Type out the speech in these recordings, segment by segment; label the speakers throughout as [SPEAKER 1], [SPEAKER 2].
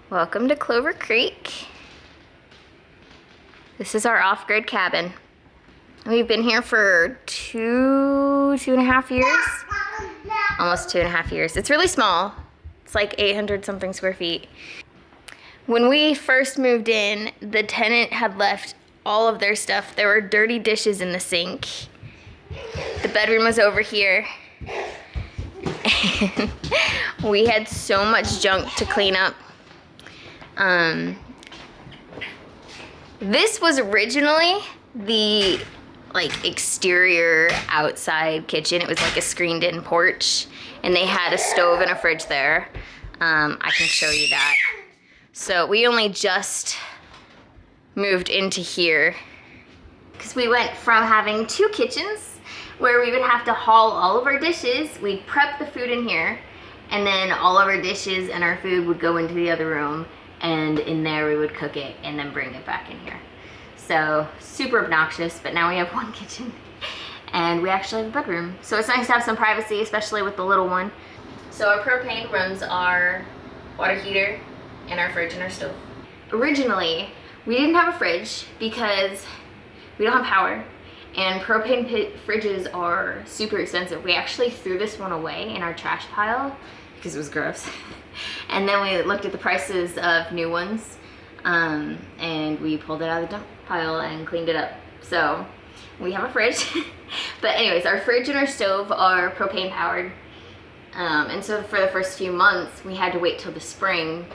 [SPEAKER 1] Welcome to Clover Creek. This is our off-grid cabin. We've been here for two and a half years. Almost 2.5 years. It's really small. It's like 800 something square feet. When we first moved in, the tenant had left all of their stuff. There were dirty dishes in the sink. The bedroom was over here. And we had so much junk to clean up. This was originally the exterior outside kitchen. It was like a screened in porch, and they had a stove and a fridge there. I can show you that. So we only just moved into here because we went from having 2 kitchens where we would have to haul all of our dishes. We'd prep the food in here, and then all of our dishes and our food would go into the other room, and in there we would cook it and then bring it back in here. So super obnoxious, but now we have 1 kitchen and we actually have a bedroom. So it's nice to have some privacy, especially with the little one. So our propane runs our water heater and our fridge and our stove. Originally, we didn't have a fridge because we don't have power, and propane fridges are super expensive. We actually threw this one away in our trash pile because it was gross. And then we looked at the prices of new ones, and we pulled it out of the dump pile and cleaned it up. So we have a fridge. But anyways, our fridge and our stove are propane powered. And so for the first few months, we had to wait till the spring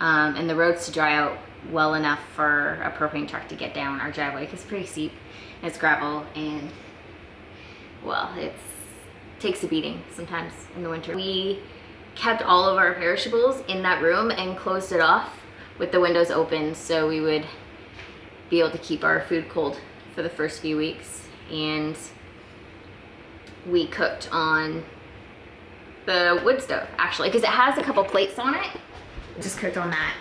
[SPEAKER 1] and the roads to dry out well enough for a propane truck to get down our driveway, because it's pretty steep. It's gravel, and well, it takes a beating sometimes in the winter. We kept all of our perishables in that room and closed it off with the windows open, so we would be able to keep our food cold for the first few weeks. And we cooked on the wood stove, actually, because it has a couple plates on it. We just cooked on that,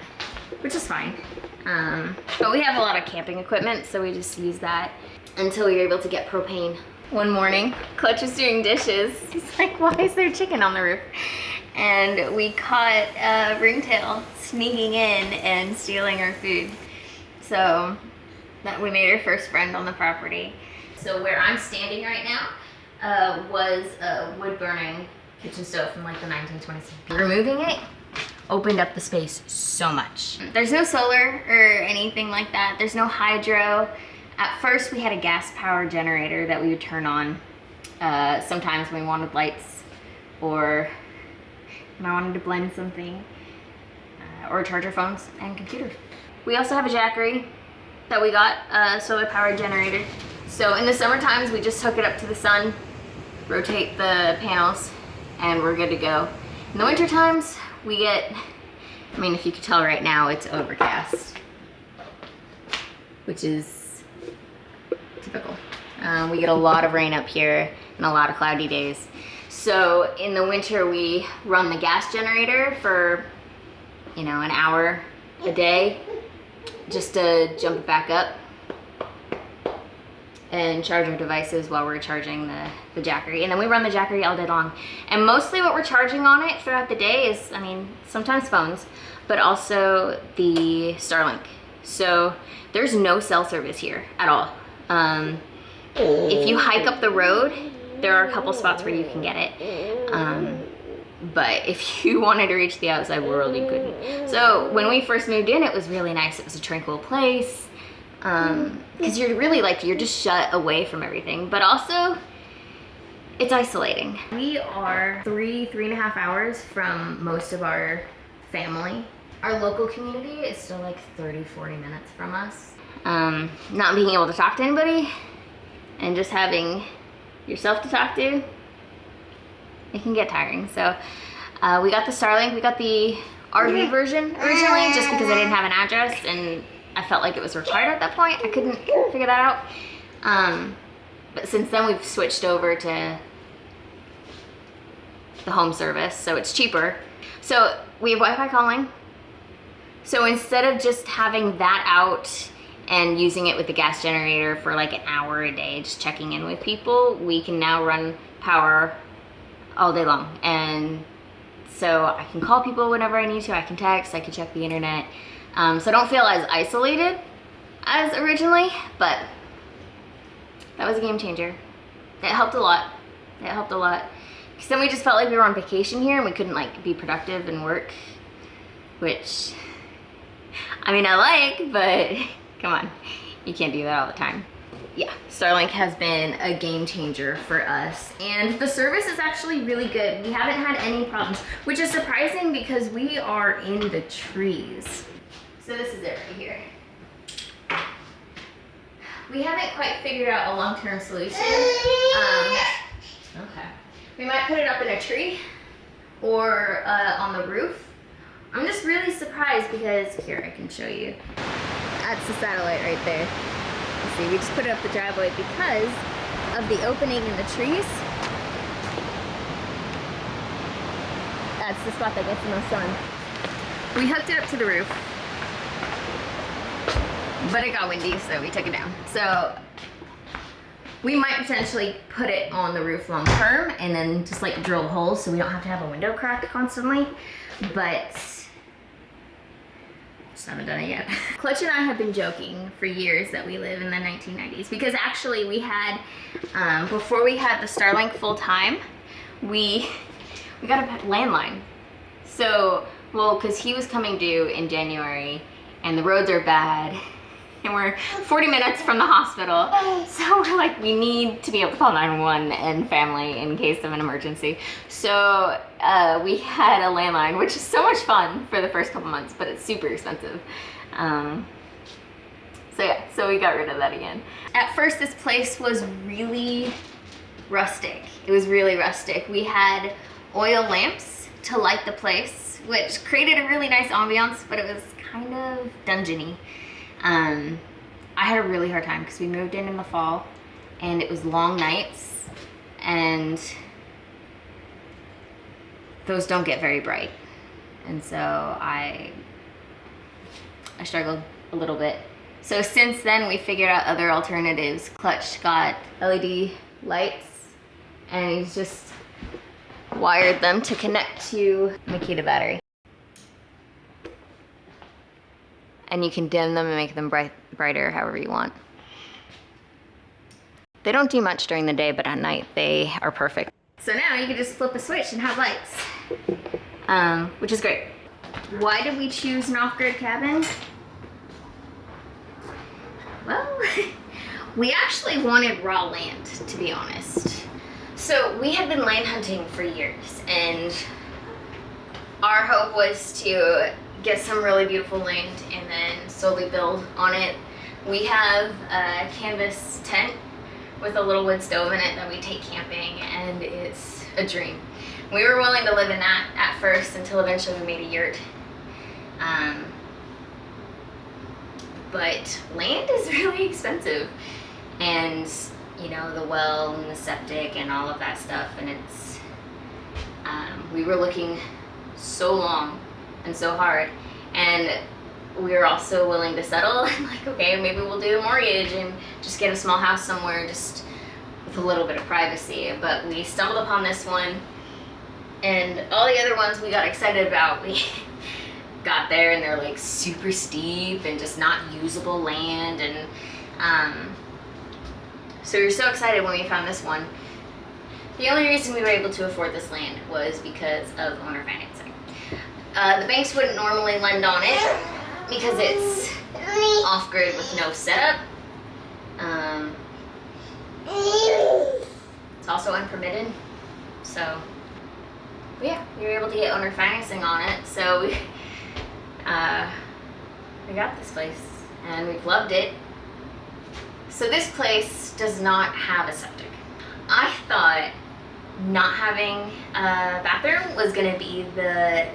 [SPEAKER 1] which is fine. But we have a lot of camping equipment, so we just use that until we were able to get propane. One morning, Clutch was doing dishes. He's like, why is there chicken on the roof? And we caught a ringtail sneaking in and stealing our food. So that we made our first friend on the property. So where I'm standing right now was a wood-burning kitchen stove from like the 1920s. Removing it opened up the space so much. There's no solar or anything like that. There's no hydro. At first we had a gas power generator that we would turn on sometimes when we wanted lights, or when I wanted to blend something, or charge our phones and computers. We also have a Jackery that we got, a solar powered generator. So in the summer times, we just hook it up to the sun, rotate the panels, and we're good to go. In the winter times, we get, I mean, if you could tell right now, it's overcast, which is typical. We get a lot of rain up here and a lot of cloudy days. So in the winter, we run the gas generator for, you know, an hour a day, just to jump it back up and charge our devices while we're charging the Jackery. And then we run the Jackery all day long. And mostly what we're charging on it throughout the day is, I mean, sometimes phones, but also the Starlink. So there's no cell service here at all. If you hike up the road, there are a couple spots where you can get it. But if you wanted to reach the outside world, you couldn't. So when we first moved in, it was really nice. It was a tranquil place. Because you're really you're just shut away from everything, but also it's isolating. We are 3.5 hours from most of our family. Our local community is still like 30-40 minutes from us. Not being able to talk to anybody and just having yourself to talk to, it can get tiring. So we got the Starlink, we got the RV version originally just because I didn't have an address and I felt like it was required at that point. I couldn't figure that out. But since then we've switched over to the home service, so it's cheaper. So we have Wi-Fi calling. So instead of just having that out and using it with the gas generator for like an hour a day, just checking in with people, we can now run power all day long. And so I can call people whenever I need to, I can text, I can check the internet. So I don't feel as isolated as originally, but that was a game changer. It helped a lot. It helped a lot. Because then we just felt like we were on vacation here and we couldn't like be productive and work, which, I mean, I like, but come on, you can't do that all the time. Yeah, Starlink has been a game changer for us, and the service is actually really good. We haven't had any problems, which is surprising because we are in the trees. So this is it right here. We haven't quite figured out a long-term solution. Okay. We might put it up in a tree or on the roof. I'm just really surprised because, here, I can show you. That's the satellite right there. You see, we just put it up the driveway because of the opening in the trees. That's the spot that gets the most sun. We hooked it up to the roof, but it got windy, so we took it down. So we might potentially put it on the roof long term and then just like drill holes so we don't have to have a window cracked constantly, but just haven't done it yet. Clutch and I have been joking for years that we live in the 1990s because actually we had, before we had the Starlink full time, we got a landline. So, well, because he was coming due in January and the roads are bad and we're 40 minutes from the hospital. So we're like, we need to be able to call 911 and family in case of an emergency. So we had a landline, which is so much fun for the first couple months, but it's super expensive. So yeah, so we got rid of that again. At first, this place was really rustic. It was really rustic. We had oil lamps to light the place, which created a really nice ambiance, but it was kind of dungeony. I had a really hard time because we moved in the fall and it was long nights and those don't get very bright. And so I struggled a little bit. So since then we figured out other alternatives. Clutch got LED lights and he's just wired them to connect to Makita battery. And you can dim them and make them brighter however you want. They don't do much during the day, but at night they are perfect. So now you can just flip a switch and have lights, which is great. Why did we choose an off-grid cabin? Well, we actually wanted raw land, to be honest. So we had been land hunting for years, and our hope was to get some really beautiful land and then slowly build on it. We have a canvas tent with a little wood stove in it that we take camping, and it's a dream. We were willing to live in that at first until eventually we made a yurt. But land is really expensive, and you know, the well and the septic and all of that stuff, and it's we were looking so long and so hard, and we were also willing to settle and like, okay, maybe we'll do a mortgage and just get a small house somewhere just with a little bit of privacy. But we stumbled upon this one, and all the other ones we got excited about, we got there and they're like super steep and just not usable land, and so we were so excited when we found this one. The only reason we were able to afford this land was because of owner financing. The banks wouldn't normally lend on it because it's off-grid with no setup. It's also unpermitted. So, but yeah, we were able to get owner financing on it. So we got this place and we've loved it. So this place does not have a septic. I thought not having a bathroom was gonna be the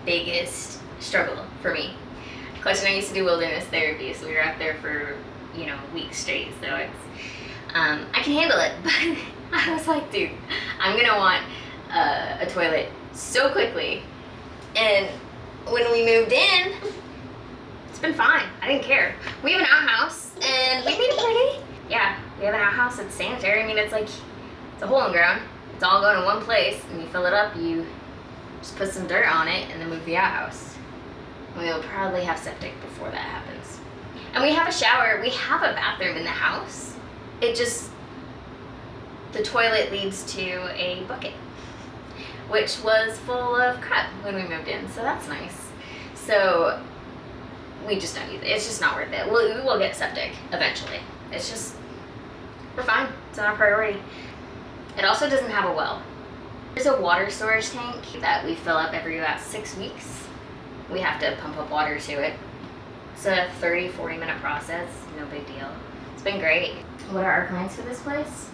[SPEAKER 1] biggest struggle for me. Clutch and I used to do wilderness therapy, so we were out there for, you know, weeks straight, so it's, I can handle it, but I was like, dude, I'm gonna want a toilet so quickly. And when we moved in, it's been fine. I didn't care. We have an outhouse, and we made it pretty. Yeah, we have an outhouse. It's sanitary. I mean, it's like, it's a hole in the ground, It's all going to one place, and you fill it up, you just put some dirt on it, and then move the outhouse. We'll probably have septic before that happens. And we have a shower. We have a bathroom in the house. It just, the toilet leads to a bucket, which was full of crap when we moved in, so that's nice. So we just don't use it. It's just not worth it. We will get septic eventually. It's just, we're fine. It's not a priority. It also doesn't have a well. There's a water storage tank that we fill up every about 6 weeks. We have to pump up water to it. It's a 30-40 minute process, no big deal. It's been great. What are our plans for this place?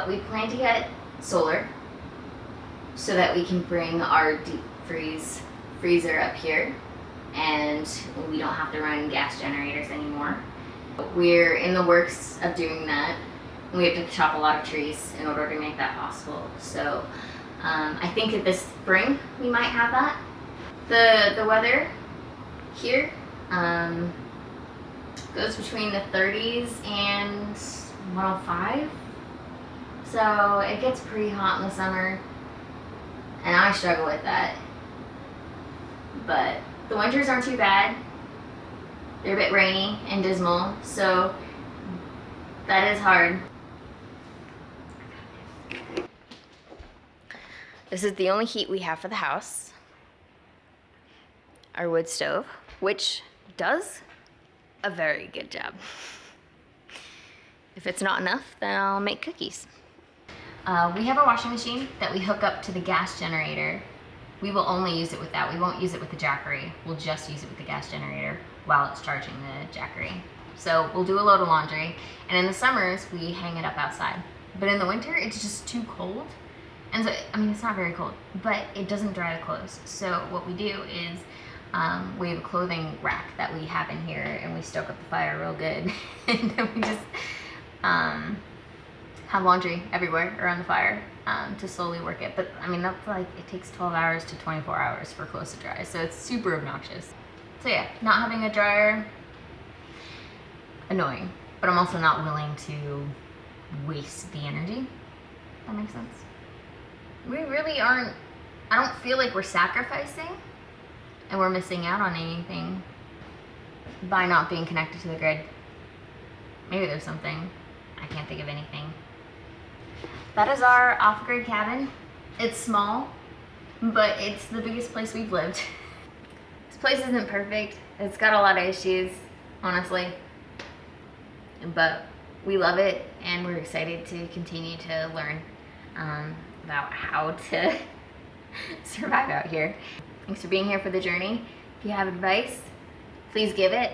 [SPEAKER 1] We plan to get solar so that we can bring our deep freezer up here, and we don't have to run gas generators anymore. We're in the works of doing that. We have to chop a lot of trees in order to make that possible. So I think that this spring we might have that. The weather here goes between the 30s and 105. So it gets pretty hot in the summer, and I struggle with that. But the winters aren't too bad. They're a bit rainy and dismal, so that is hard. This is the only heat we have for the house. Our wood stove, which does a very good job. If it's not enough, then I'll make cookies. We have a washing machine that we hook up to the gas generator. We will only use it with that. We won't use it with the Jackery. We'll just use it with the gas generator while it's charging the Jackery. So we'll do a load of laundry, and in the summers, we hang it up outside. But in the winter, it's just too cold. And so, I mean, it's not very cold, but it doesn't dry the clothes. So what we do is we have a clothing rack that we have in here, and we stoke up the fire real good. And then we just have laundry everywhere around the fire to slowly work it. But I mean, that's like, it takes 12 hours to 24 hours for clothes to dry. So it's super obnoxious. So yeah, not having a dryer, annoying. But I'm also not willing to waste the energy. That makes sense. We really aren't, I don't feel like we're sacrificing and we're missing out on anything by not being connected to the grid. Maybe there's something. I can't think of anything. That is our off-grid cabin. It's small, but it's the biggest place we've lived. This place isn't perfect. It's got a lot of issues, honestly. But we love it, and we're excited to continue to learn about how to survive out here. Thanks for being here for the journey. If you have advice, please give it.